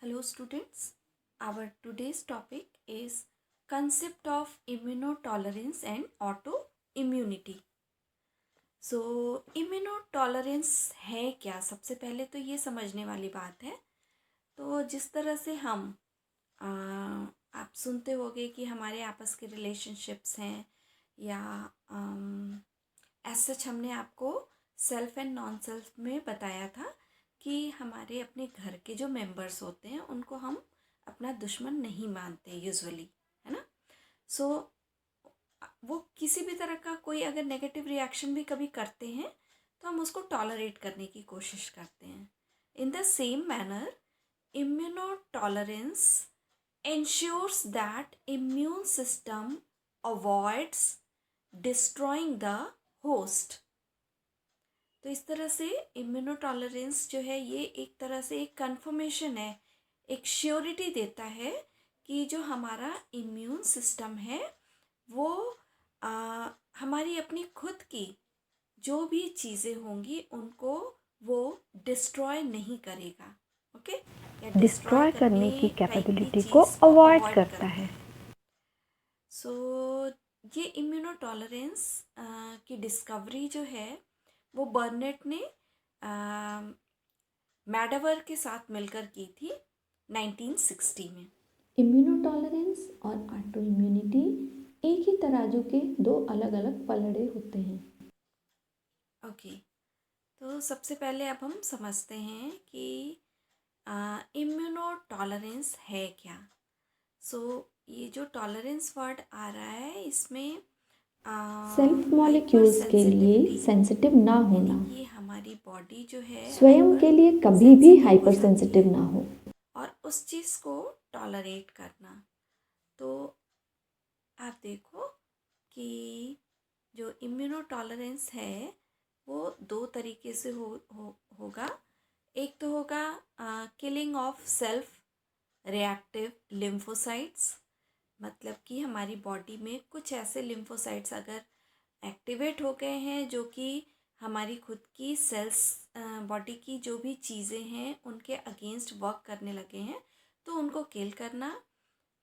Hello students, our today's topic is concept of immunotolerance and autoimmunity. So immunotolerance है क्या? सबसे पहले तो ये समझने वाली बात है। तो जिस तरह से हम आप सुनते होंगे कि हमारे आपस के रिलेशनशिप्स हैं या एज सच हमने आपको सेल्फ एंड नॉन सेल्फ में बताया था कि हमारे अपने घर के जो मेंबर्स होते हैं उनको हम अपना दुश्मन नहीं मानते यूजुअली, है ना। सो वो किसी भी तरह का कोई अगर नेगेटिव रिएक्शन भी कभी करते हैं तो हम उसको टॉलरेट करने की कोशिश करते हैं। In the same manner immunotolerance ensures that immune system avoids destroying the host। तो इस तरह से इम्यूनोटॉलरेंस जो है ये एक तरह से एक कंफर्मेशन है, एक श्योरिटी देता है कि जो हमारा इम्यून सिस्टम है वो हमारी अपनी खुद की जो भी चीज़ें होंगी उनको वो डिस्ट्रॉय नहीं करेगा। ओके, या डिस्ट्रॉय करने की कैपेबिलिटी को अवॉइड करता है। सो ये इम्यूनोटॉलरेंस की डिस्कवरी जो है वो बर्नेट ने मैडावर के साथ मिलकर की थी 1960 में। इम्यूनोटॉलरेंस और ऑटो इम्यूनिटी एक ही तराजू के दो अलग अलग पलड़े होते हैं। ओके, तो सबसे पहले अब हम समझते हैं कि इम्यूनोटॉलरेंस है क्या। सो ये जो टॉलरेंस वर्ड आ रहा है इसमें सेल्फ मॉलिक्यूल्स के लिए सेंसिटिव ना होना, ये हमारी बॉडी जो है स्वयं के लिए कभी भी हाइपर सेंसिटिव ना हो और उस चीज़ को टॉलरेट करना। तो आप देखो कि जो इम्यूनोटॉलरेंस है वो दो तरीके से होगा। एक तो होगा killing of self reactive lymphocytes, मतलब कि हमारी बॉडी में कुछ ऐसे लिम्फोसाइट्स अगर एक्टिवेट हो गए हैं जो कि हमारी खुद की सेल्स बॉडी की जो भी चीज़ें हैं उनके अगेंस्ट वर्क करने लगे हैं तो उनको किल करना,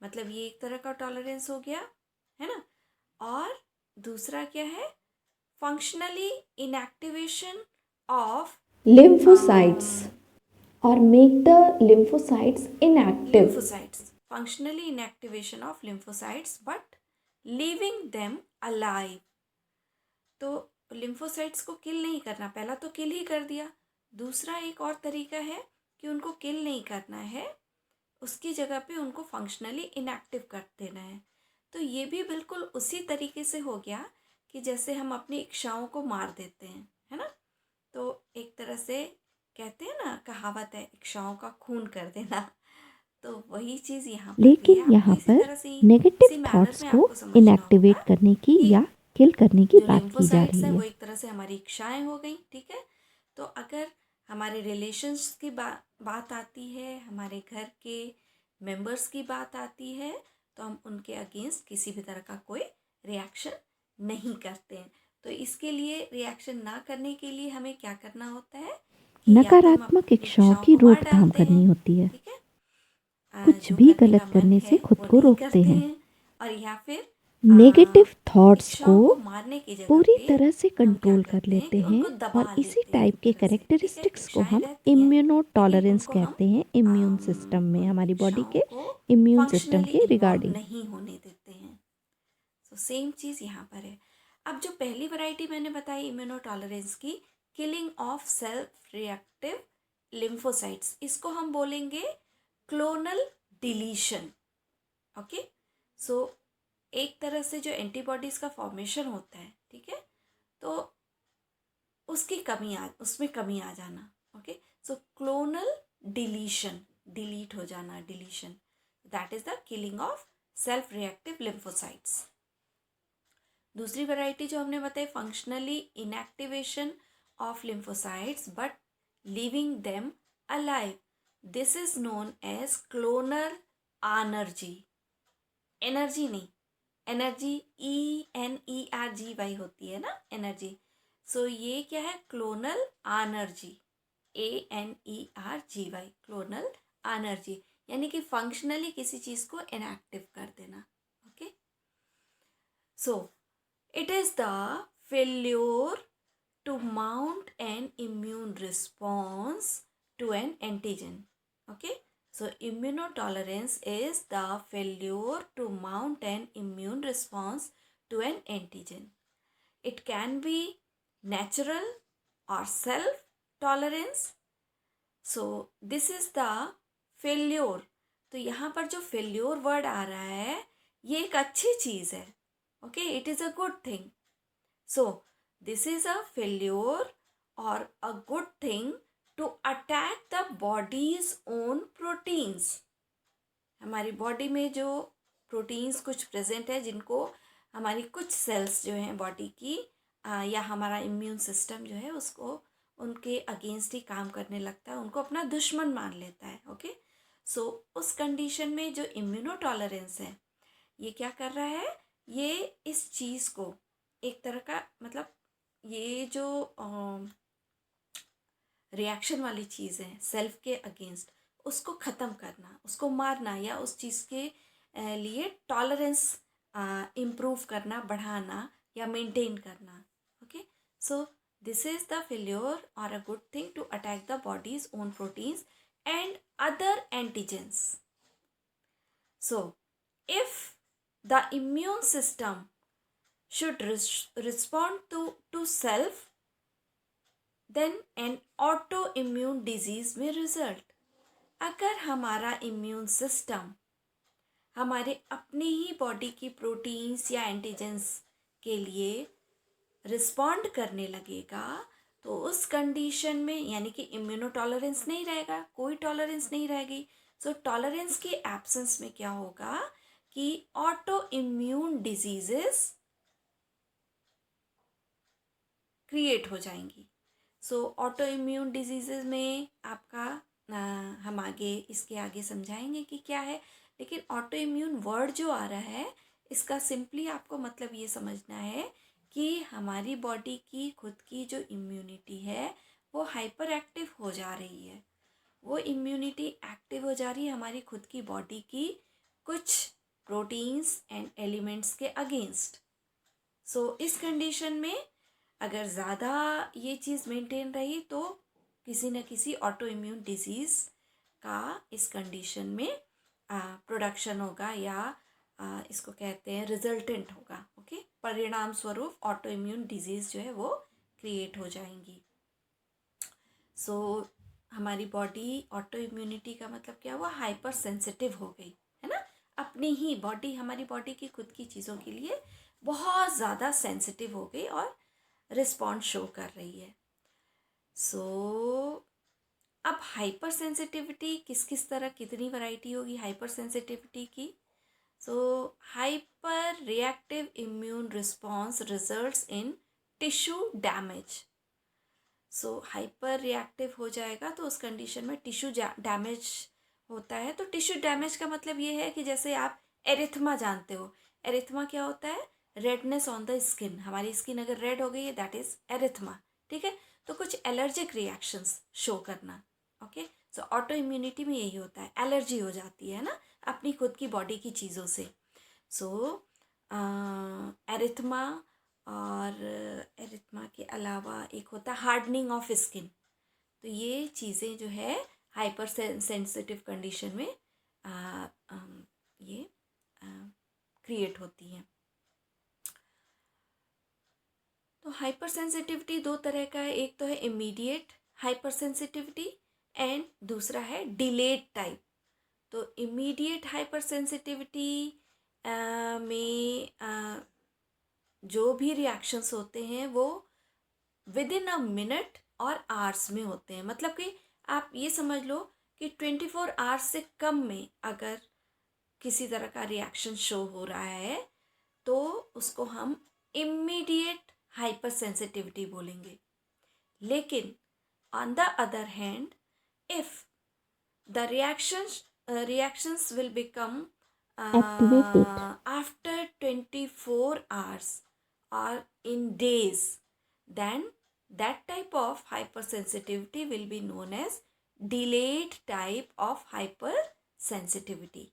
मतलब ये एक तरह का टॉलरेंस हो गया, है ना। और दूसरा क्या है, functionally inactivation of lymphocytes or make the lymphocytes inactive. Functionally inactivation of lymphocytes but leaving them alive। तो लिम्फोसाइट्स को किल नहीं करना, पहला तो किल ही कर दिया, दूसरा एक और तरीका है कि उनको किल नहीं करना है, उसकी जगह पे उनको फंक्शनली इनएक्टिव कर देना है। तो ये भी बिल्कुल उसी तरीके से हो गया कि जैसे हम अपनी इच्छाओं को मार देते हैं, है ना। तो एक तरह से कहते हैं ना, कहावत है इच्छाओं का खून कर देना, तो वही चीज़ यहाँ पर भी है। लेकिन यहाँ इसी पर तरह से नेगेटिव थॉट्स को इनएक्टिवेट करने की या किल करने की बात की जा रही है। वो एक तरह से हमारी इच्छाएं हो गई, ठीक है। तो अगर हमारे रिलेशंस की बात आती है, हमारे घर के मेंबर्स की बात आती है, तो हम उनके अगेंस्ट किसी भी तरह का कोई रिएक्शन नहीं करते हैं। तो इसके लिए रिएक्शन ना करने के लिए हमें क्या करना होता है, नकारात्मक इच्छाओं की रोकथाम करनी होती है, ठीक है। कुछ भी गलत करने से खुद को रोकते हैं और या फिर नेगेटिव थॉट्स को मारने की जगह पूरी तरह से कंट्रोल कर लेते हैं और इसी टाइप के कैरेक्टरिस्टिक्स को हम इम्यूनोटॉलरेंस कहते हैं। इम्यून सिस्टम में, हमारी बॉडी के इम्यून सिस्टम के रिगार्डिंग नहीं होने देते हैं। तो सेम चीज़ यहाँ पर है। अब जो पहली वैरायटी मैंने बताई इम्यूनोटॉलरेंस की, killing of self reactive lymphocytes, इसको हम बोलेंगे क्लोनल डिलीशन। ओके, सो एक तरह से जो एंटीबॉडीज़ का फॉर्मेशन होता है, ठीक है, तो उसमें कमी आ जाना। Okay, so clonal deletion, delete हो जाना, deletion, that is the killing of self reactive lymphocytes. दूसरी वैरायटी जो हमने बताई, functionally inactivation of lymphocytes but leaving them alive, this is known as clonal anergy. Energy नहीं, एनर्जी ENERGY होती है ना, एनर्जी। सो ये क्या है, clonal anergy, ANERGY, clonal anergy. यानी कि फंक्शनली किसी चीज़ को इनएक्टिव कर देना. Okay, so it is the failure to mount an immune response to an antigen. Okay, so immunotolerance is the failure to mount an immune response to an antigen. It can be natural or self tolerance. So this is the failure. तो यहाँ पर जो failure word आ रहा है ये एक अच्छी चीज़ है. Okay, it is a good thing. So this is a failure or a good thing to attack the body's own proteins. हमारी बॉडी में जो प्रोटीन्स कुछ प्रेजेंट है जिनको हमारी कुछ सेल्स जो हैं बॉडी की या हमारा इम्यून सिस्टम जो है उसको उनके अगेंस्ट ही काम करने लगता है, उनको अपना दुश्मन मान लेता है. ओके, सो उस कंडीशन में जो इम्यूनोटॉलरेंस है ये क्या कर रहा है, ये इस चीज़ को एक तरह का मतलब ये जो रिएक्शन वाली चीज़ है सेल्फ के अगेंस्ट उसको ख़त्म करना, उसको मारना या उस चीज़ के लिए टॉलरेंस इम्प्रूव करना, बढ़ाना या मेंटेन करना. Okay, so this is the failure और a good thing to attack the body's own proteins and other antigens. So if the immune system should respond to self, then an autoimmune disease may result. अगर हमारा immune system हमारे अपने ही body की proteins या antigens के लिए respond करने लगेगा तो उस कंडीशन में यानी कि इम्यूनोटॉलरेंस नहीं रहेगा, कोई टॉलरेंस नहीं रहेगी. सो टॉलरेंस के एब्सेंस में क्या होगा कि ऑटो इम्यून डिजीजेस क्रिएट हो जाएंगी. सो ऑटो इम्यून डिजीज़ में आपका हम आगे इसके आगे समझाएंगे कि क्या है, लेकिन ऑटो इम्यून वर्ड जो आ रहा है इसका सिंपली आपको मतलब ये समझना है कि हमारी बॉडी की खुद की जो इम्यूनिटी है वो हाइपर एक्टिव हो जा रही है. वो इम्यूनिटी एक्टिव हो जा रही है हमारी खुद की बॉडी की कुछ प्रोटीन्स एंड एलिमेंट्स के अगेंस्ट. सो इस कंडीशन में अगर ज़्यादा ये चीज़ मेंटेन रही तो किसी न किसी ऑटो इम्यून डिजीज़ का इस कंडीशन में प्रोडक्शन होगा या इसको कहते हैं रिजल्टेंट होगा. ओके, परिणाम स्वरूप ऑटो इम्यून डिजीज़ जो है वो क्रिएट हो जाएंगी. सो हमारी बॉडी ऑटो इम्यूनिटी का मतलब क्या हुआ, हाइपर सेंसिटिव हो गई है ना. अपनी ही बॉडी हमारी बॉडी की खुद की चीज़ों के लिए बहुत ज़्यादा सेंसिटिव हो गई और रिस्पॉन्स शो कर रही है. सो अब हाइपर सेंसिटिविटी किस किस तरह कितनी वैरायटी होगी हाइपर सेंसिटिविटी की. सो hyper reactive immune response results in tissue damage. So hyper reactive हो जाएगा तो उस कंडीशन में टिश्यू डैमेज होता है. तो टिश्यू डैमेज का मतलब ये है कि जैसे आप एरिथमा जानते हो, एरिथमा क्या होता है, रेडनेस ऑन द स्किन. हमारी स्किन अगर रेड हो गई है दैट इज एरिथमा. ठीक है, तो कुछ एलर्जिक रिएक्शंस शो करना. ओके, सो ऑटो इम्यूनिटी में यही होता है, एलर्जी हो जाती है ना अपनी खुद की बॉडी की चीज़ों से. सो एरिथमा और एरिथमा के अलावा एक होता है हार्डनिंग ऑफ स्किन. तो ये चीज़ें जो है हाइपर सेंसिटिव कंडीशन में ये क्रिएट होती हैं. तो हाइपर सेंसिटिविटी दो तरह का है, एक तो है इमीडिएट हाइपर सेंसिटिविटी एंड दूसरा है डिलेड टाइप. तो इमीडिएट हाइपर सेंसिटिविटी में जो भी रिएक्शंस होते हैं वो विद इन अ मिनट और आवर्स में होते हैं. मतलब कि आप ये समझ लो कि 24 आवर्स से कम में अगर किसी तरह का रिएक्शन शो हो रहा है तो उसको हम इमीडिएट हाइपर सेंसिटिविटी बोलेंगे. लेकिन on the other hand if the reactions will become activated after 24 hours or in days, then that type of hypersensitivity will be known as delayed type of hypersensitivity. Sensitivity.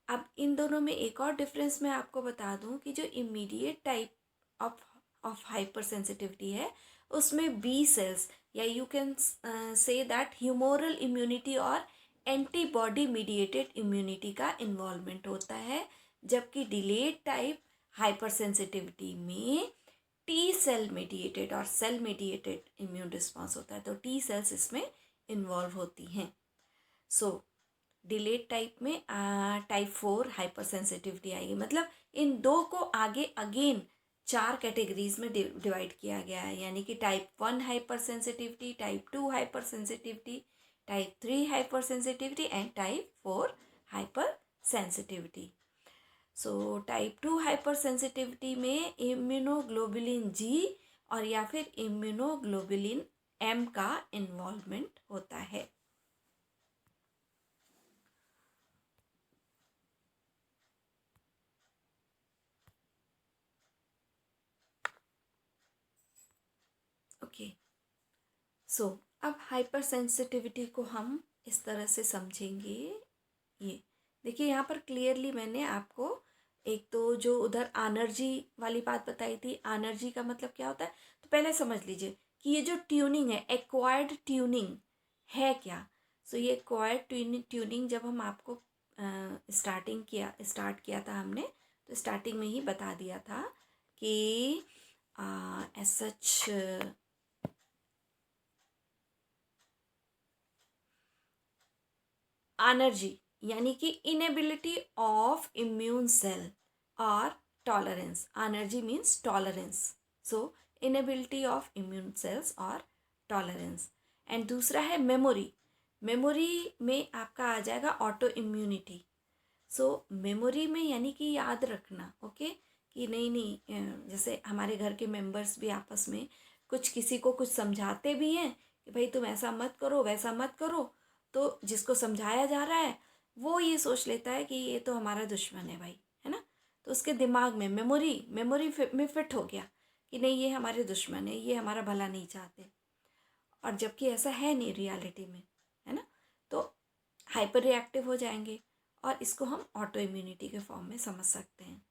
अब इन दोनों में एक और difference मैं आपको बता दूं कि जो immediate type of hyper sensitivity है उसमें बी सेल्स या you can say that humoral immunity और एंटीबॉडी मीडिएटेड इम्यूनिटी का इन्वॉल्वमेंट होता है, जबकि डिलेड टाइप हाइपर सेंसिटिविटी में टी सेल मीडिएटेड और सेल मीडिएटेड इम्यून रिस्पॉन्स होता है, तो टी सेल्स इसमें इन्वॉल्व होती हैं। सो डिलेड टाइप में टाइप 4 हाइपर सेंसिटिविटी आएगी। मतलब इन दो को आगे अगेन 4 कैटेगरीज में डिवाइड किया गया है, यानी कि type 1 hyper sensitivity, type 2 hyper sensitivity, type 3 hypersensitivity and type 4 hypersensitivity. So type 2 hyper sensitivity में इम्यूनोग्लोबुलिन जी और या फिर इम्यूनोग्लोबुलिन एम का इन्वॉल्वमेंट होता है। ओके, सो अब हाइपर सेंसिटिविटी को हम इस तरह से समझेंगे। ये देखिए यहाँ पर क्लियरली मैंने आपको एक तो जो उधर एनर्जी वाली बात बताई थी, एनर्जी का मतलब क्या होता है, तो पहले समझ लीजिए कि ये जो ट्यूनिंग है, एक्वायर्ड ट्यूनिंग है क्या। सो ये एक्वायर्ड ट्यूनिंग जब हम आपको स्टार्ट किया था हमने, तो स्टार्टिंग में ही बता दिया था कि एज सच एनर्जी यानी कि इनेबिलिटी ऑफ इम्यून सेल और tolerance. Energy means tolerance, so inability of immune cells और टॉलरेंस। एंड दूसरा है मेमोरी। मेमोरी में आपका आ जाएगा ऑटो इम्यूनिटी। सो मेमोरी में यानी कि याद रखना, ओके, कि नहीं जैसे हमारे घर के मेंबर्स भी आपस में कुछ किसी को कुछ समझाते भी हैं कि भाई तुम ऐसा मत करो वैसा मत करो, तो जिसको समझाया जा रहा है वो ये सोच लेता है कि ये तो हमारा दुश्मन है भाई, है ना। तो उसके दिमाग में मेमोरी में फिट हो गया कि नहीं ये हमारे दुश्मन है, ये हमारा भला नहीं चाहते, और जबकि ऐसा है नहीं रियलिटी में, है ना। तो हाइपर रिएक्टिव हो जाएंगे और इसको हम ऑटो इम्यूनिटी के फॉर्म में समझ सकते हैं।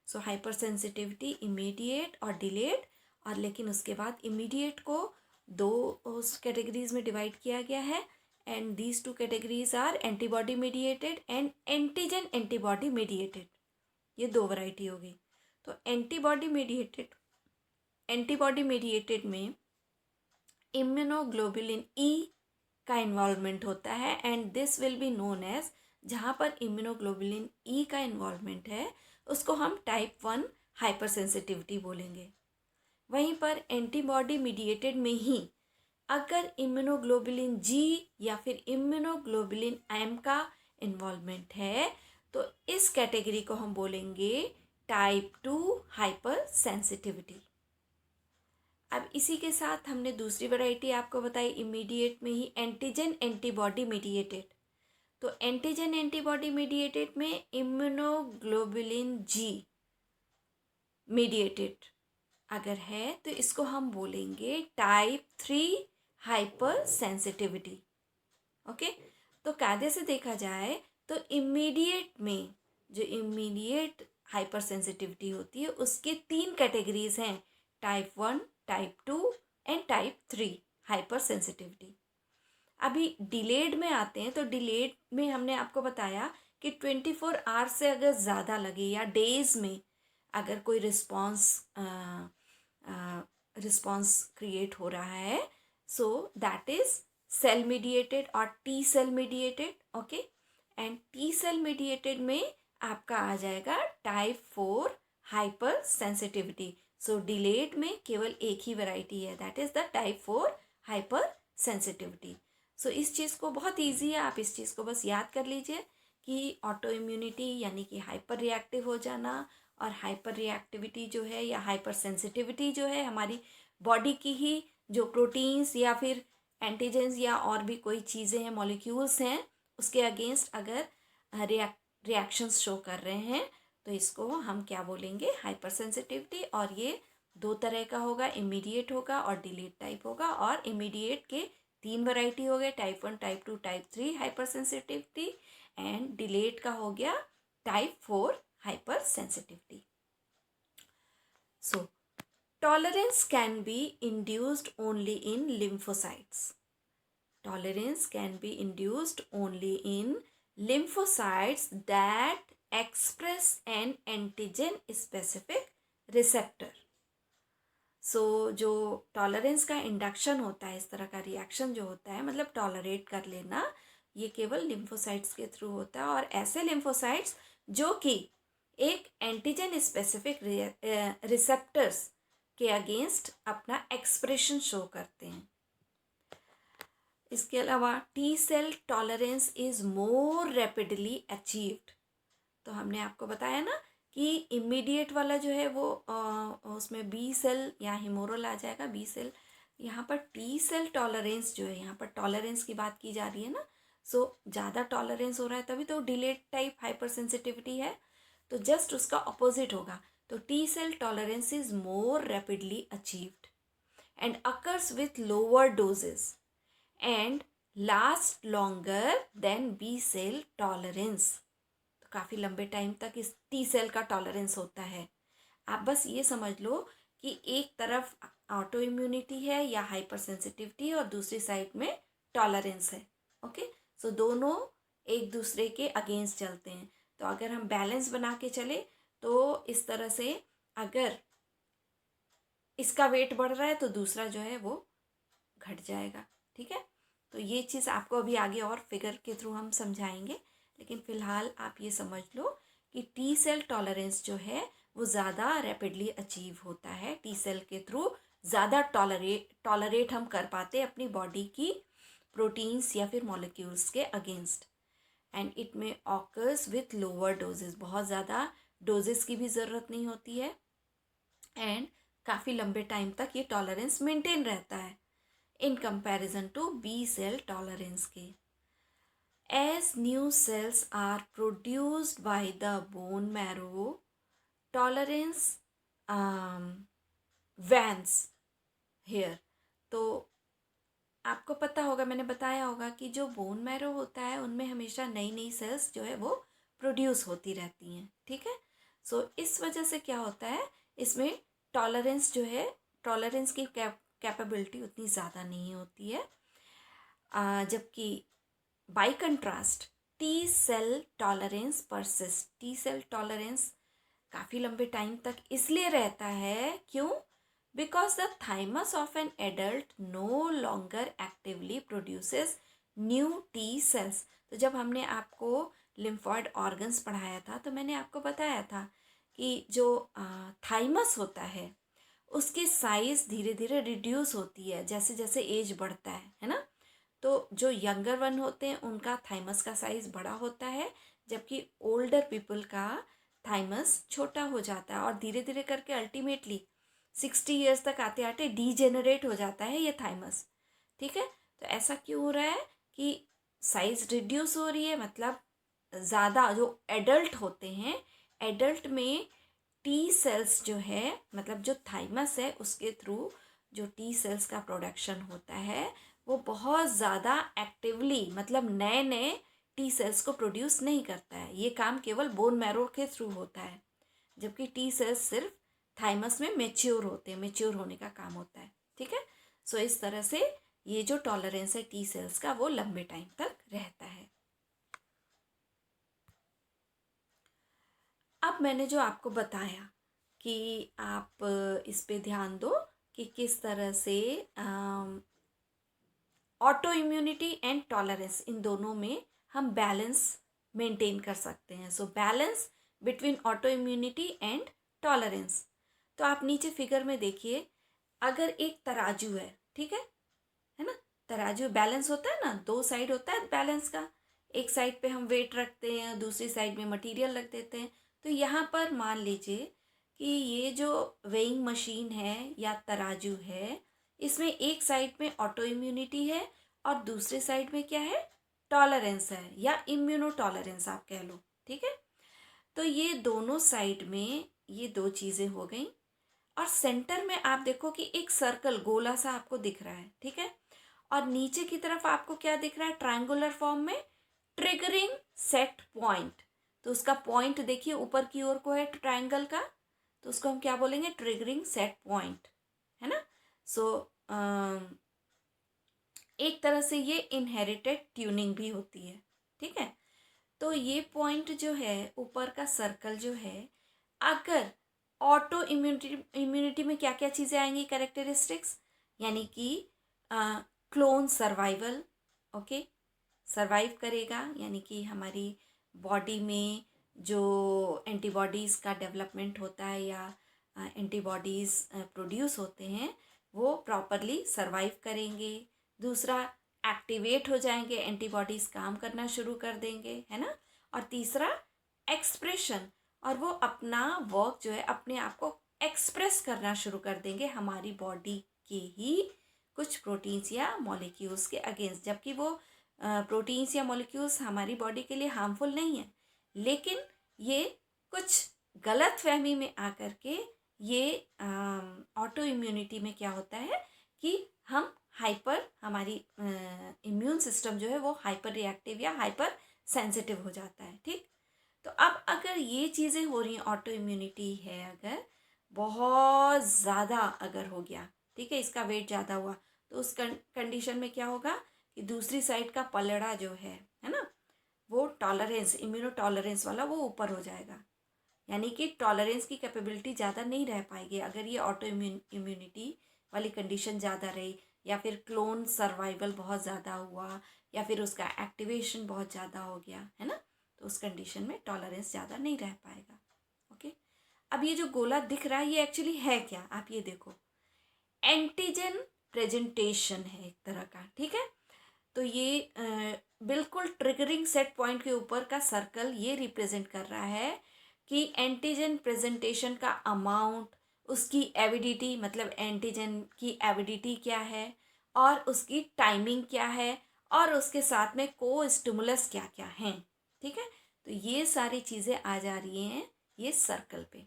सो हाइपर सेंसिटिविटी इमीडिएट और डिलेड, और लेकिन उसके बाद इमीडिएट को दो कैटेगरीज में डिवाइड किया गया है, and these two categories are antibody mediated and antigen antibody mediated. ये दो वैरायटी हो गई। तो एंटीबॉडी मीडिएटेड में इम्यूनोग्लोबुलिन ई का इन्वॉल्वमेंट होता है, and this will be known as, जहाँ पर इम्यूनोग्लोबुलिन ई का इन्वॉल्वमेंट है उसको हम टाइप 1 हाइपर सेंसिटिविटी बोलेंगे। वहीं पर एंटीबॉडी मीडिएटेड में ही अगर इम्यूनोग्लोबुलिन जी या फिर इम्यूनोग्लोबुलिन एम का इन्वॉल्वमेंट है तो इस कैटेगरी को हम बोलेंगे टाइप 2 हाइपर सेंसिटिविटी। अब इसी के साथ हमने दूसरी वैरायटी आपको बताई इमीडिएट में ही एंटीजन एंटीबॉडी मीडिएटेड। तो एंटीजन एंटीबॉडी मीडिएटेड में इम्यूनोग्लोबुलिन जी मीडिएटेड अगर है तो इसको हम बोलेंगे टाइप 3 हाइपर सेंसिटिविटी। ओके, तो कायदे से देखा जाए तो इमीडिएट में जो इमीडिएट हाइपर सेंसिटिविटी होती है उसके 3 कैटेगरीज हैं, type 1, type 2 and type 3 hyper sensitivity. अभी डिलेड में आते हैं, तो डिलेड में हमने आपको बताया कि 24 आवर्स से अगर ज़्यादा लगे या डेज में अगर कोई रिस्पॉन्स क्रिएट हो रहा है, so that is cell mediated और T cell mediated. Okay, and T cell mediated में आपका आ जाएगा type 4 hypersensitivity. So delayed में केवल एक ही वैरायटी है, that is the type 4 hypersensitivity. So इस चीज़ को बहुत ईजी है, आप इस चीज़ को बस याद कर लीजिए कि ऑटो इम्यूनिटी यानी कि हाइपर रिएक्टिव हो जाना, और हाइपर रिएक्टिविटी जो है या हाइपर सेंसिटिविटी जो है हमारी बॉडी की ही जो प्रोटीन्स या फिर एंटीजेंस या और भी कोई चीज़ें हैं, मॉलिक्यूल्स हैं, उसके अगेंस्ट अगर रिएक्शंस शो कर रहे हैं तो इसको हम क्या बोलेंगे, हाइपर सेंसिटिविटी। और ये दो तरह का होगा, इमीडिएट होगा और डिलेड टाइप होगा, और इमीडिएट के 3 वैरायटी हो गए, type 1, type 2, type 3 hypersensitivity, and delayed का हो गया type 4 hypersensitivity. So tolerance can be induced only in lymphocytes. Tolerance can be induced only in lymphocytes that express an antigen specific receptor. सो जो tolerance का induction होता है, इस तरह का रिएक्शन जो होता है, मतलब टॉलरेट कर लेना, ये केवल लिम्फोसाइट्स के थ्रू होता है, और ऐसे लिम्फोसाइट्स जो कि एक एंटीजन स्पेसिफिक रिसेप्टर्स के अगेंस्ट अपना एक्सप्रेशन शो करते हैं. इसके अलावा T cell tolerance is more rapidly achieved. तो हमने आपको बताया ना कि इमीडिएट वाला जो है वो उसमें बी सेल या हिमोरल आ जाएगा, बी सेल. यहाँ पर टी सेल टॉलरेंस जो है, यहाँ पर टॉलरेंस की बात की जा रही है ना, सो ज़्यादा टॉलरेंस हो रहा है तभी तो डिलेट टाइप हाइपर सेंसिटिविटी है. तो जस्ट उसका ऑपोजिट होगा. तो T cell tolerance is more rapidly achieved and occurs with lower doses and last longer than B cell tolerance. तो काफ़ी लंबे टाइम तक इस टी सेल का टॉलरेंस होता है. आप बस ये समझ लो कि एक तरफ ऑटो इम्यूनिटी है या हाइपर सेंसिटिविटी है और दूसरी साइड में टॉलरेंस है. ओके, सो दोनों एक दूसरे के अगेंस्ट चलते हैं. तो अगर हम बैलेंस बना के चले तो इस तरह से अगर इसका वेट बढ़ रहा है तो दूसरा जो है वो घट जाएगा. ठीक है, तो ये चीज़ आपको अभी आगे और फिगर के थ्रू हम समझाएंगे, लेकिन फ़िलहाल आप ये समझ लो कि टी सेल टॉलरेंस जो है वो ज़्यादा रैपिडली अचीव होता है. टी सेल के थ्रू ज़्यादा टॉलरेट हम कर पाते हैं अपनी बॉडी की प्रोटीन्स या फिर मॉलिक्यूल्स के अगेंस्ट. एंड इट में ऑकर्स विथ लोअर डोजेस, बहुत ज़्यादा डोजेस की भी ज़रूरत नहीं होती है, एंड काफ़ी लंबे टाइम तक ये टॉलरेंस मेंटेन रहता है in comparison to B cell tolerance के. As new cells are produced by the bone marrow, tolerance wanes here. तो आपको पता होगा, मैंने बताया होगा कि जो बोन मैरो होता है उनमें हमेशा नई नई सेल्स जो है वो प्रोड्यूस होती रहती हैं. ठीक है, सो इस वजह से क्या होता है, इसमें टॉलरेंस जो है, टॉलरेंस की कैपेबिलिटी उतनी ज़्यादा नहीं होती है. जबकि by contrast T cell tolerance persist. T cell tolerance काफ़ी लंबे टाइम तक इसलिए रहता है, क्यों? Because the thymus of an adult no longer actively produces new T cells. तो जब हमने आपको लिम्फॉइड ऑर्गन्स पढ़ाया था तो मैंने आपको बताया था कि जो थाइमस होता है उसकी साइज़ धीरे धीरे रिड्यूस होती है जैसे जैसे एज बढ़ता है ना. तो जो यंगर वन होते हैं उनका थाइमस का साइज़ बड़ा होता है, जबकि ओल्डर पीपल का थाइमस छोटा हो जाता है, और धीरे धीरे करके अल्टीमेटली 60 ईयर्स तक आते आते डीजेनरेट हो जाता है ये थाइमस. ठीक है, तो ऐसा क्यों हो रहा है कि साइज़ रिड्यूस हो रही है, मतलब ज़्यादा जो एडल्ट होते हैं, एडल्ट में टी सेल्स जो है, मतलब जो थाइमस है उसके थ्रू जो टी सेल्स का प्रोडक्शन होता है वो बहुत ज़्यादा एक्टिवली, मतलब नए नए टी सेल्स को प्रोड्यूस नहीं करता है. ये काम केवल बोन मैरो के थ्रू होता है, जबकि टी सेल्स सिर्फ थाइमस में मेच्योर होते हैं, मेच्योर होने का काम होता है. ठीक है, सो इस तरह से ये जो टॉलरेंस है टी सेल्स का वो लंबे टाइम तक रहता है. अब मैंने जो आपको बताया कि आप इस पे ध्यान दो कि किस तरह से ऑटो इम्यूनिटी एंड टॉलरेंस, इन दोनों में हम बैलेंस मेंटेन कर सकते हैं. So balance between auto immunity and tolerance. तो आप नीचे फिगर में देखिए, अगर एक तराजू है, ठीक है ना, तराजू बैलेंस होता है ना, दो साइड होता है बैलेंस का. एक साइड पे हम वेट रखते हैं, दूसरी साइड में मटेरियल रख देते हैं. तो यहाँ पर मान लीजिए कि ये जो वेइंग मशीन है या तराजू है, इसमें एक साइड में ऑटो इम्यूनिटी है और दूसरे साइड में क्या है, टॉलरेंस है या इम्यूनो टॉलरेंस आप कह लो. ठीक है, तो ये दोनों साइड में ये दो चीज़ें हो गई, और सेंटर में आप देखो कि एक सर्कल गोला सा आपको दिख रहा है. ठीक है, और नीचे की तरफ आपको क्या दिख रहा है ट्रायंगुलर फॉर्म में, ट्रिगरिंग सेट पॉइंट। तो उसका पॉइंट देखिए ऊपर की ओर को है ट्रायंगल का, तो उसको हम क्या बोलेंगे, ट्रिगरिंग सेट पॉइंट, है ना। सो एक तरह से ये इनहेरिटेड ट्यूनिंग भी होती है, ठीक है। तो ये पॉइंट जो है ऊपर का सर्कल जो है, अगर ऑटो इम्यूनिटी में क्या क्या चीज़ें आएंगी कैरेक्टरिस्टिक्स, यानी कि क्लोन सर्वाइवल, ओके, सर्वाइव करेगा, यानी कि हमारी बॉडी में जो एंटीबॉडीज़ का डेवलपमेंट होता है या एंटीबॉडीज़ प्रोड्यूस होते हैं वो प्रॉपरली सर्वाइव करेंगे। दूसरा, एक्टिवेट हो जाएंगे, एंटीबॉडीज़ काम करना शुरू कर देंगे, है ना। और तीसरा, एक्सप्रेशन, और वो अपना वर्क जो है अपने आप को एक्सप्रेस करना शुरू कर देंगे हमारी बॉडी के ही कुछ प्रोटीन्स या मॉलिक्यूल्स के अगेंस्ट, जबकि वो प्रोटीन्स या मॉलिक्यूल्स हमारी बॉडी के लिए हार्मफुल नहीं है, लेकिन ये कुछ गलत फहमी में आकर के ये ऑटो इम्यूनिटी में क्या होता है कि हम हमारी इम्यून सिस्टम जो है वो हाइपर रिएक्टिव या हाइपर सेंसिटिव हो जाता है, ठीक। तो अब अगर ये चीज़ें हो रही हैं, ऑटो इम्यूनिटी है अगर बहुत ज़्यादा अगर हो गया, ठीक है, इसका वेट ज़्यादा हुआ, तो उस कंडीशन में क्या होगा कि दूसरी साइड का पलड़ा जो है ना, वो टॉलरेंस, इम्यूनो टॉलरेंस वाला वो ऊपर हो जाएगा, यानी कि टॉलरेंस की कैपेबिलिटी ज़्यादा नहीं रह पाएगी अगर ये ऑटो इम्यूनिटी वाली कंडीशन ज़्यादा रही, या फिर क्लोन सर्वाइवल बहुत ज़्यादा हुआ, या फिर उसका एक्टिवेशन बहुत ज़्यादा हो गया, है ना। तो उस कंडीशन में टॉलरेंस ज़्यादा नहीं रह पाएगा, ओके। अब ये जो गोला दिख रहा है ये एक्चुअली है क्या, आप ये देखो, एंटीजन प्रेजेंटेशन है एक तरह का, ठीक है। तो ये बिल्कुल ट्रिगरिंग सेट पॉइंट के ऊपर का सर्कल ये रिप्रेजेंट कर रहा है कि एंटीजन प्रेजेंटेशन का अमाउंट, उसकी एविडिटी, मतलब एंटीजन की एविडिटी क्या है, और उसकी टाइमिंग क्या है, और उसके साथ में को स्टिमुलस क्या क्या हैं, ठीक है। तो ये सारी चीज़ें आ जा रही हैं ये सर्कल पे।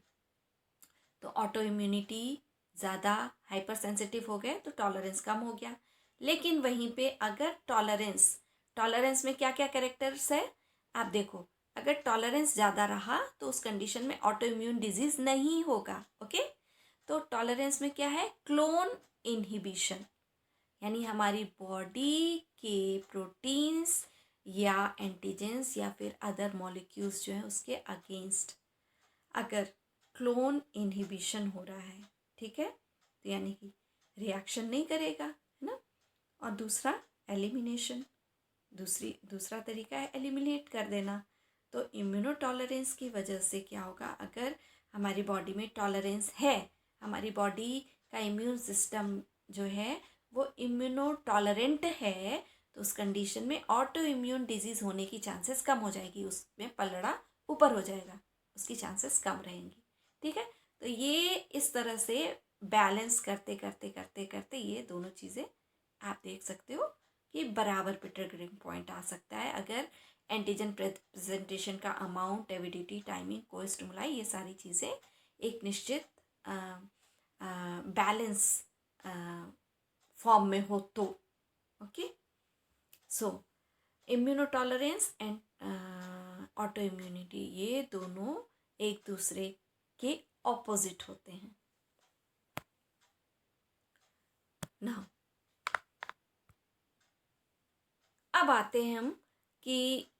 तो ऑटो इम्यूनिटी ज़्यादा हाइपर सेंसिटिव हो गए तो टॉलरेंस कम हो गया, लेकिन वहीं पे अगर टॉलरेंस में क्या क्या कैरेक्टर्स है आप देखो, अगर टॉलरेंस ज़्यादा रहा तो उस कंडीशन में ऑटो इम्यून डिजीज नहीं होगा, ओके। तो टॉलरेंस में क्या है, क्लोन इनहिबिशन, यानी हमारी बॉडी के प्रोटीन्स या एंटीजेंस या फिर अदर मॉलिक्यूल्स जो है उसके अगेंस्ट अगर क्लोन इनहिबिशन हो रहा है, ठीक है, तो यानी कि रिएक्शन नहीं करेगा, है ना। और दूसरा, एलिमिनेशन, दूसरा तरीका है एलिमिनेट कर देना। तो इम्यूनो टॉलरेंस की वजह से क्या होगा, अगर हमारी बॉडी में टॉलरेंस है, हमारी बॉडी का इम्यून सिस्टम जो है वो इम्यूनो टॉलरेंट है, तो उस कंडीशन में ऑटो इम्यून डिजीज़ होने की चांसेस कम हो जाएगी, उसमें पलड़ा ऊपर हो जाएगा, उसकी चांसेस कम रहेंगी, ठीक है। तो ये इस तरह से बैलेंस करते करते करते करते ये दोनों चीज़ें आप देख सकते हो कि बराबर पे ट्रिगरिंग पॉइंट आ सकता है अगर एंटीजन प्रेजेंटेशन का अमाउंट, एविडिटी, टाइमिंग, को स्टिमुलाई, ये सारी चीज़ें एक निश्चित बैलेंस फॉर्म में हो तो, okay. So immunotolerance and autoimmunity ये दोनों एक दूसरे के ऑपोजिट होते हैं। नाउ अब आते हैं हम कि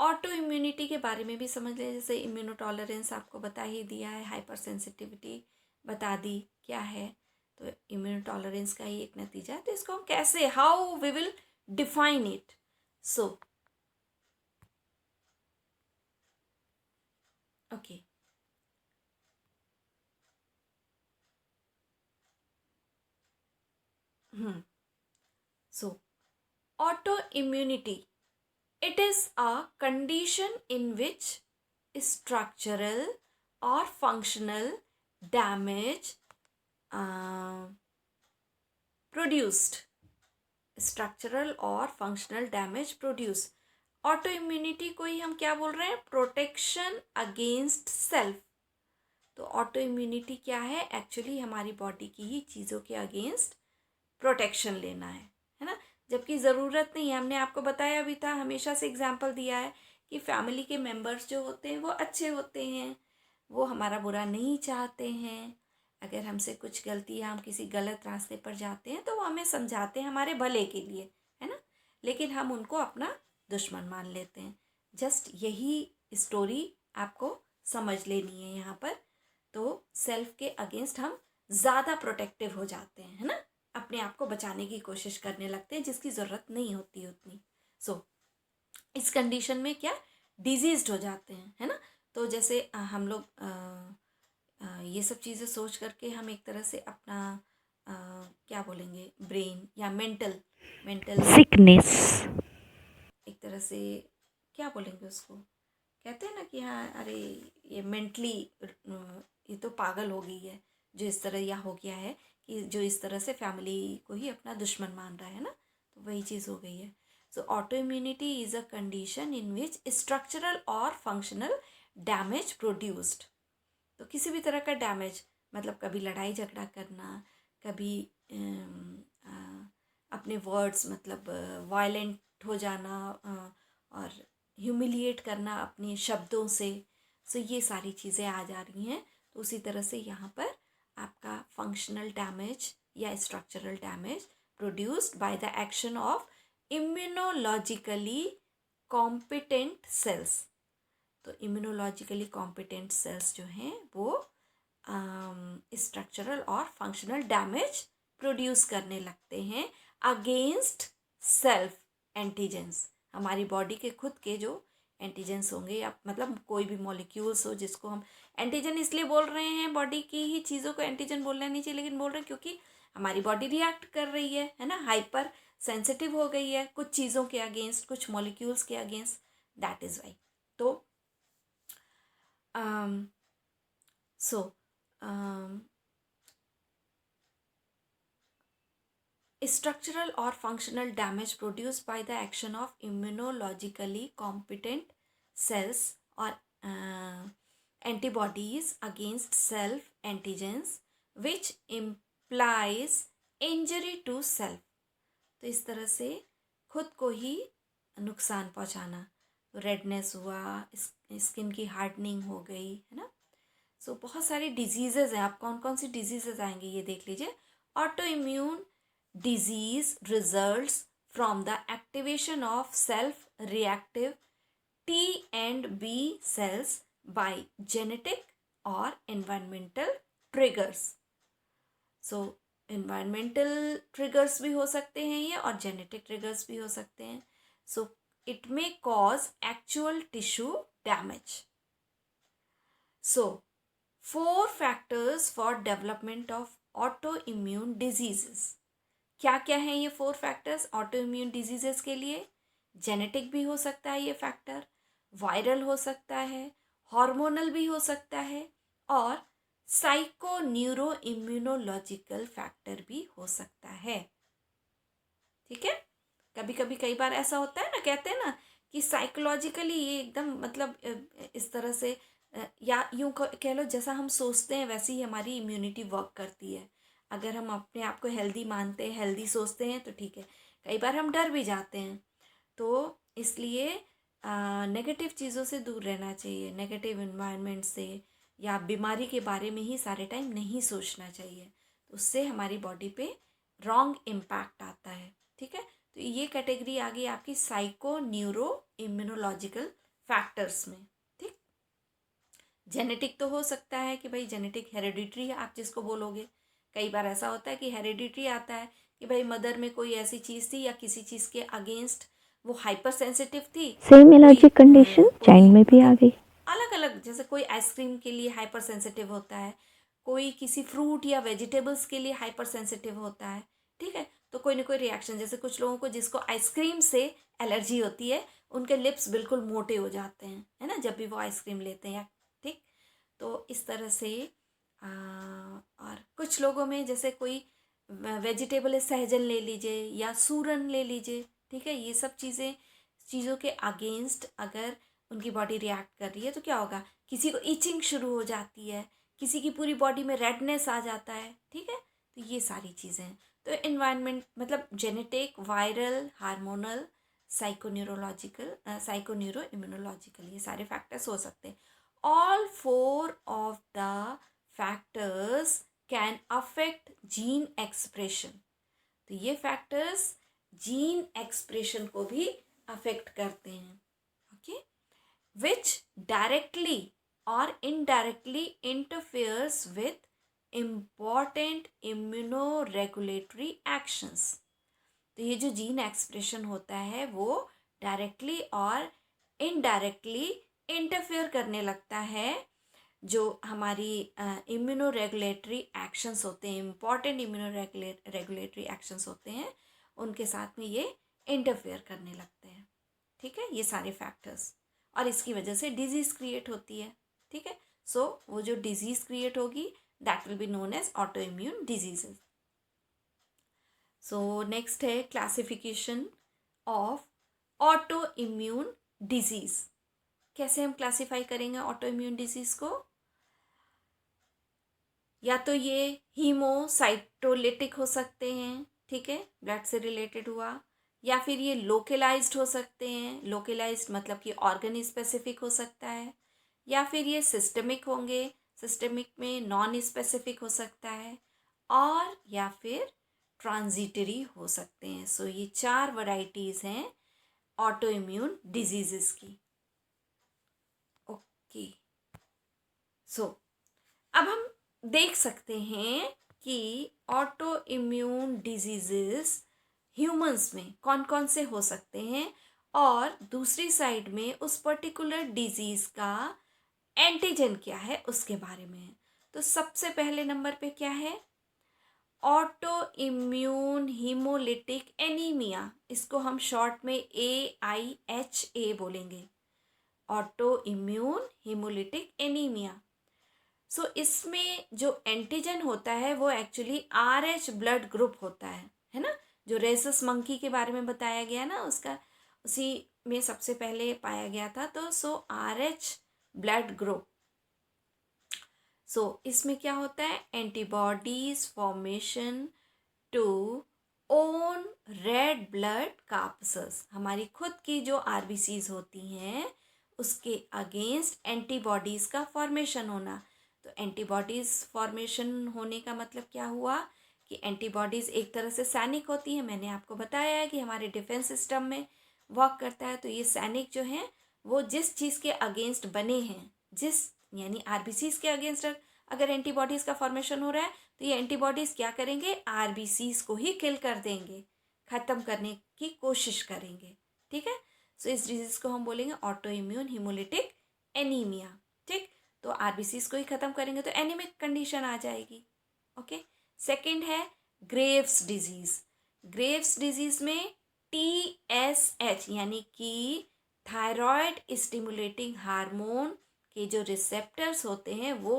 ऑटो इम्यूनिटी के बारे में भी समझ लें, जैसे इम्यूनोटॉलरेंस आपको बता ही दिया है, हाइपर सेंसिटिविटी बता दी क्या है, तो इम्यूनोटॉलरेंस का ही एक नतीजा है। तो इसको हम कैसे, how we will define it, so okay, so autoimmunity, it is a condition in which structural or functional damage produced, structural और functional damage produce. Autoimmunity को ही हम क्या बोल रहे हैं, प्रोटेक्शन अगेंस्ट सेल्फ। तो ऑटो इम्यूनिटी क्या है, एक्चुअली हमारी बॉडी की ही चीज़ों के अगेंस्ट प्रोटेक्शन लेना है ना। जबकि ज़रूरत नहीं है। हमने आपको बताया भी था, हमेशा से एग्जाम्पल दिया है कि फैमिली के मेंबर्स जो होते हैं वो अच्छे होते हैं, वो हमारा बुरा नहीं चाहते हैं। अगर हमसे कुछ गलती या हम किसी गलत रास्ते पर जाते हैं तो वो हमें समझाते हैं हमारे भले के लिए, है ना। लेकिन हम उनको अपना दुश्मन मान लेते हैं। जस्ट यही स्टोरी आपको समझ लेनी है यहाँ पर। तो सेल्फ के अगेंस्ट हम ज़्यादा प्रोटेक्टिव हो जाते हैं, है ना, अपने आप को बचाने की कोशिश करने लगते हैं जिसकी ज़रूरत नहीं होती उतनी। इस कंडीशन में क्या, डिजीज्ड हो जाते हैं, है ना। तो जैसे हम लोग ये सब चीज़ें सोच करके हम एक तरह से अपना क्या बोलेंगे, ब्रेन या मेंटल सिकनेस, एक तरह से क्या बोलेंगे उसको, कहते हैं ना कि हाँ अरे ये मेंटली ये तो पागल हो गई है, जो इस तरह या हो गया है कि जो इस तरह से फैमिली को ही अपना दुश्मन मान रहा है ना, तो वही चीज़ हो गई है। So autoimmunity is a condition in which structural और फंक्शनल डैमेज प्रोड्यूस्ड। तो किसी भी तरह का डैमेज, मतलब कभी लड़ाई झगड़ा करना, कभी अपने वर्ड्स मतलब वायलेंट हो जाना, और ह्यूमिलिएट करना अपने शब्दों से। सो ये सारी चीज़ें आ जा रही हैं। तो उसी तरह से यहाँ पर आपका फंक्शनल डैमेज या structural damage produced by the action of immunologically competent cells. तो इम्यूनोलॉजिकली कॉम्पिटेंट सेल्स जो हैं वो स्ट्रक्चरल और फंक्शनल डैमेज प्रोड्यूस करने लगते हैं अगेंस्ट सेल्फ एंटीजेंस। हमारी बॉडी के खुद के जो एंटीजेंस होंगे, या मतलब कोई भी मॉलिक्यूल्स हो जिसको हम एंटीजन इसलिए बोल रहे हैं, बॉडी की ही चीज़ों को एंटीजन बोलना नहीं चाहिए, लेकिन बोल रहे हैं क्योंकि हमारी बॉडी रिएक्ट कर रही है ना, हाइपर सेंसिटिव हो गई है कुछ चीज़ों के अगेंस्ट, कुछ मॉलिक्यूल्स के अगेंस्ट, दैट इज़ वाई। तो structural or functional damage produced by the action of immunologically competent cells or antibodies against self antigens, which implies injury to self। तो इस तरह से खुद को ही नुकसान पहुंचाना। तो रेडनेस हुआ, स्किन की हार्डनिंग हो गई, है ना। सो बहुत सारी डिजीजेज हैं। आप कौन कौन सी डिजीजेज आएंगे ये देख लीजिए। Auto immune disease results from the activation of self-reactive T and B cells by genetic or environmental triggers। So environmental triggers भी हो सकते हैं ये, और genetic triggers भी हो सकते हैं। So it may cause actual tissue damage। So 4 factors for development of autoimmune diseases। क्या क्या है ये 4 फैक्टर्स ऑटो इम्यून डिजीजेस के लिए? जेनेटिक भी हो सकता है ये फैक्टर, वायरल हो सकता है, हार्मोनल भी हो सकता है, और साइको न्यूरो इम्यूनोलॉजिकल फैक्टर भी हो सकता है। ठीक है। कभी कभी कई बार ऐसा होता है ना, कहते हैं ना कि साइकोलॉजिकली ये एकदम मतलब इस तरह से या यूं कह लो जैसा हम सोचते हैं वैसे ही हमारी इम्यूनिटी वर्क करती है। अगर हम अपने आप को हेल्दी मानते हैं, हेल्दी सोचते हैं तो ठीक है। कई बार हम डर भी जाते हैं, तो इसलिए नेगेटिव चीज़ों से दूर रहना चाहिए, नेगेटिव इन्वायरमेंट से, या बीमारी के बारे में ही सारे टाइम नहीं सोचना चाहिए। तो उससे हमारी बॉडी पे रॉन्ग इम्पैक्ट आता है। ठीक है। तो ये कैटेगरी आ गई आपकी साइको न्यूरो इम्यूनोलॉजिकल फैक्टर्स में। ठीक। जेनेटिक तो हो सकता है कि भाई जेनेटिक हेरेडिटरी आप जिसको बोलोगे। कई बार ऐसा होता है कि हेरेडिटरी आता है कि भाई मदर में कोई ऐसी चीज़ थी या किसी चीज़ के अगेंस्ट वो हाइपर सेंसिटिव थी। सेम एलर्जिक कंडीशन चाइल्ड में भी आ गई। अलग अलग, जैसे कोई आइसक्रीम के लिए हाइपर सेंसिटिव होता है, कोई किसी फ्रूट या वेजिटेबल्स के लिए हाइपर सेंसिटिव होता है। ठीक है। तो कोई ना कोई रिएक्शन, जैसे कुछ लोगों को जिसको आइसक्रीम से एलर्जी होती है उनके लिप्स बिल्कुल मोटे हो जाते हैं, है ना, जब भी वो आइसक्रीम लेते हैं। ठीक। तो इस तरह से और कुछ लोगों में जैसे कोई वेजिटेबल है, सहजन ले लीजिए या सूरन ले लीजिए। ठीक है। ये सब चीज़ों के अगेंस्ट अगर उनकी बॉडी रिएक्ट कर रही है तो क्या होगा, किसी को इचिंग शुरू हो जाती है, किसी की पूरी बॉडी में रेडनेस आ जाता है। ठीक है। तो ये सारी चीज़ें हैं। तो इन्वायरमेंट मतलब जेनेटिक, वायरल, हार्मोनल, साइकोन्यूरोलॉजिकल, साइकोन्यूरो इम्यूनोलॉजिकल, ये सारे फैक्टर्स हो सकते हैं. All 4 of the factors can affect gene expression. तो ये फैक्टर्स जीन एक्सप्रेशन को भी अफेक्ट करते हैं. Okay, which directly or indirectly interferes with important immunoregulatory actions. तो ये जो जीन एक्सप्रेशन होता है वो डायरेक्टली और इनडायरेक्टली इंटरफेयर करने लगता है जो हमारी इम्यूनो रेगुलेटरी एक्शंस होते हैं, इम्पॉर्टेंट इम्यूनो रेगुलेटरी एक्शंस होते हैं, उनके साथ में ये इंटरफेयर करने लगते हैं. ठीक है, ये सारे फैक्टर्स, और इसकी वजह से डिजीज़ क्रिएट होती है. ठीक है, सो वो जो डिजीज़ क्रिएट होगी that will be known as autoimmune diseases. So next है classification of autoimmune disease. कैसे हम क्लासीफाई करेंगे ऑटो इम्यून डिजीज़ को? या तो ये हीमोसाइटोलिटिक हो सकते हैं, ठीक है, ब्लड से रिलेटेड हुआ, या फिर ये लोकलाइज्ड हो सकते हैं. लोकलाइज्ड मतलब कि ऑर्गन स्पेसिफिक हो सकता है, या फिर ये सिस्टमिक होंगे, सिस्टमिक में नॉन स्पेसिफिक हो सकता है, और या फिर ट्रांजिटरी हो सकते हैं. सो ये 4 वैरायटीज़ हैं ऑटो इम्यून डिजीजेस की. ओके, सो अब हम देख सकते हैं कि ऑटो इम्यून डिजीजेस ह्यूमंस में कौन कौन से हो सकते हैं, और दूसरी साइड में उस पर्टिकुलर डिजीज़ का एंटीजन क्या है उसके बारे में है. तो सबसे पहले नंबर पे क्या है? Auto immune haemolytic anaemia. इसको हम शॉर्ट में AIHA बोलेंगे, ऑटो इम्यून हीमोलिटिक एनीमिया. सो इसमें जो एंटीजन होता है वो एक्चुअली RH ब्लड ग्रुप होता है ना, जो रेसस मंकी के बारे में बताया गया ना, उसका उसी में सबसे पहले पाया गया था. तो so RH blood group. So इसमें क्या होता है? Antibodies formation to own red blood corpuscles. हमारी खुद की जो RBCs होती हैं उसके अगेंस्ट एंटीबॉडीज़ का फॉर्मेशन होना. तो एंटीबॉडीज़ फॉर्मेशन होने का मतलब क्या हुआ कि एंटीबॉडीज़ एक तरह से सैनिक होती हैं. मैंने आपको बताया है कि हमारे डिफेंस सिस्टम में वर्क करता है. तो ये सैनिक जो हैं वो जिस चीज़ के अगेंस्ट बने हैं, जिस यानी RBCs के अगेंस्ट अगर एंटीबॉडीज़ का फॉर्मेशन हो रहा है तो ये एंटीबॉडीज़ क्या करेंगे? RBCs को ही किल कर देंगे, ख़त्म करने की कोशिश करेंगे. ठीक है, सो इस डिजीज़ को हम बोलेंगे ऑटो इम्यून हीमोलिटिक एनीमिया. ठीक, तो RBCs को ही ख़त्म करेंगे तो एनीमिक कंडीशन आ जाएगी. ओके, सेकंड है ग्रेव्स डिजीज़. ग्रेव्स डिजीज़ में TSH यानी कि थायराइड स्टिमुलेटिंग हार्मोन के जो रिसेप्टर्स होते हैं वो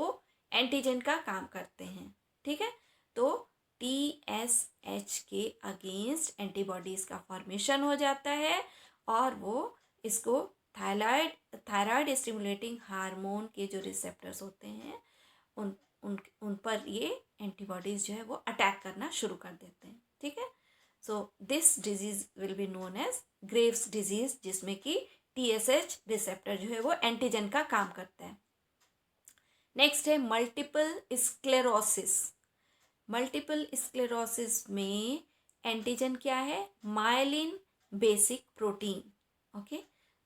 एंटीजन का काम करते हैं. ठीक है, तो TSH के अगेंस्ट एंटीबॉडीज़ का फॉर्मेशन हो जाता है और वो इसको थायराइड स्टिमुलेटिंग हार्मोन के जो रिसेप्टर्स होते हैं उन पर ये एंटीबॉडीज़ जो है वो अटैक करना शुरू कर देते हैं. ठीक है, so this disease will be known as Graves disease, जिसमें कि TSH रिसेप्टर जो है वो एंटीजन का काम करता है. नेक्स्ट है मल्टीपल स्क्लेरोसिस. मल्टीपल स्क्लेरोसिस में एंटीजन क्या है? Myelin basic protein. ओके,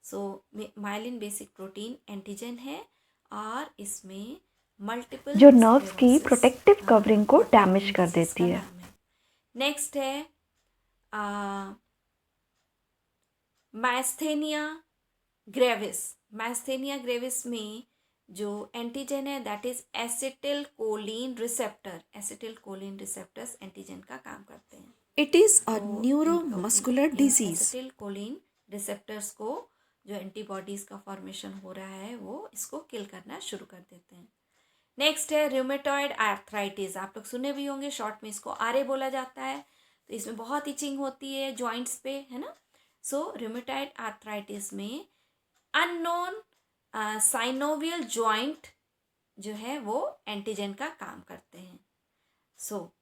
सो मायलिन बेसिक प्रोटीन एंटीजन है और इसमें मल्टीपल जो नर्व्स की प्रोटेक्टिव कवरिंग को डैमेज कर देती है. नेक्स्ट है मास्थेनिया ग्रेविस. मास्थेनिया ग्रेविस में जो एंटीजन है that is acetylcholine receptor. Acetylcholine receptors antigen का काम करते हैं. It is a neuromuscular disease. Acetylcholine receptors को जो एंटीबॉडीज का फॉर्मेशन हो रहा है वो इसको किल करना शुरू कर देते हैं. नेक्स्ट है रूमेटॉइड आर्थराइटिस. आप लोग सुने भी होंगे, शॉर्ट में इसको RA बोला जाता है. तो इसमें बहुत इचिंग होती है जॉइंट्स पे, है ना. सो रूमेटॉइड आर्थराइटिस में अननोन साइनोवियल जॉइंट जो है वो एंटीजन का काम करते हैं. सो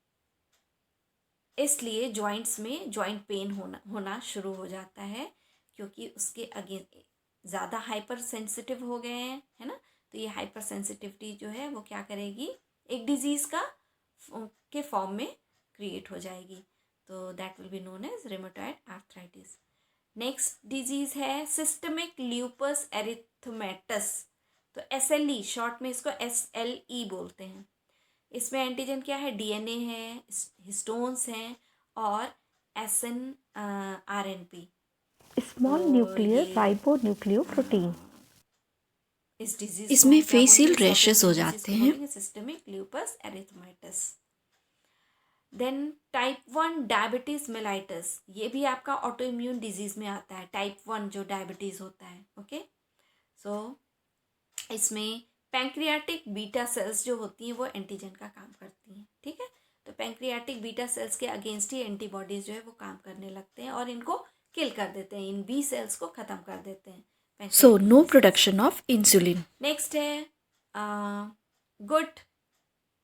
इसलिए जॉइंट्स में जॉइंट पेन होना शुरू हो जाता है, क्योंकि उसके अगेंस्ट ज़्यादा हाइपर सेंसिटिव हो गए हैं, है ना। तो ये हाइपर सेंसिटिविटी जो है वो क्या करेगी, एक डिजीज़ के फॉर्म में क्रिएट हो जाएगी। तो that will be known as rheumatoid arthritis. Next disease है सिस्टमिक ल्यूपस एरिथमेटस। तो SLE शॉर्ट में इसको SLE बोलते हैं। इसमें एंटीजन क्या है, DNA है, हिस्टोन्स हैं और SNRNP। Small nuclear ribonucleoprotein. इस डिजीज इसमें फेशियल रैशेस हो जाते हैं। Systemic lupus erythematosus. Then type 1 diabetes mellitus, ये भी आपका ऑटो इम्यून डिजीज में आता है, टाइप 1 जो डायबिटीज होता है। ओके, सो इसमें पैंक्रियाटिक बीटा सेल्स जो होती हैं वो एंटीजन का काम करती हैं। ठीक है, तो पैंक्रियाटिक बीटा सेल्स के अगेंस्ट ही एंटीबॉडीज जो है वो काम करने लगते हैं और इनको किल कर देते हैं, इन बी सेल्स को ख़त्म कर देते हैं। So no production of insulin. Next है good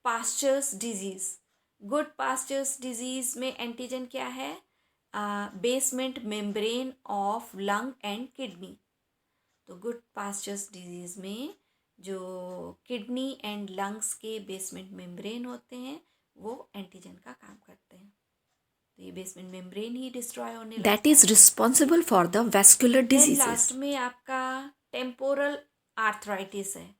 pastures disease. Goodpasture's disease में एंटीजन क्या है, basement membrane of lung and kidney. तो गुड पास्चर्स डिजीज में जो किडनी एंड लंग्स के बेसमेंट मेम्ब्रेन होते हैं वो एंटीजन का काम करते हैं। तो ये बेसमेंट मेम्ब्रेन ही डिस्ट्रॉय होने लगता है। That is responsible for the vascular diseases. Last में आपका टेम्पोरल आर्थराइटिस है।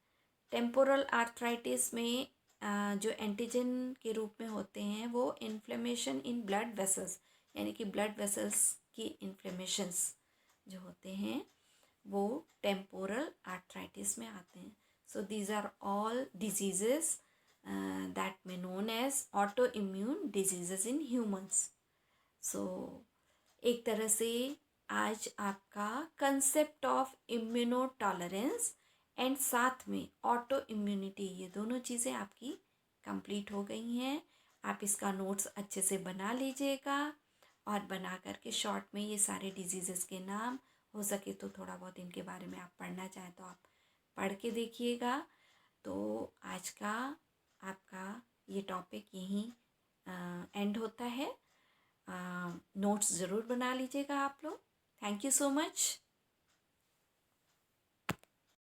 टेम्पोरल आर्थराइटिस में जो एंटीजन के रूप में होते हैं वो इन्फ्लेमेशन इन ब्लड वेसल्स, यानी कि ब्लड वेसल्स की इन्फ्लेमेशंस जो होते हैं वो टेम्पोरल आर्थराइटिस में आते हैं। So these are all diseases that may known as autoimmune diseases in humans. So एक तरह से आज आपका concept of immunotolerance and साथ में ऑटो इम्यूनिटी, ये दोनों चीज़ें आपकी कंप्लीट हो गई हैं। आप इसका नोट्स अच्छे से बना लीजिएगा और बना करके शॉर्ट में ये सारे डिजीज़ेस के नाम, हो सके तो थोड़ा बहुत इनके बारे में आप पढ़ना चाहें तो आप पढ़ के देखिएगा। तो आज का आपका ये टॉपिक यहीं एंड होता है। नोट्स ज़रूर बना लीजिएगा आप लोग। Thank you so much.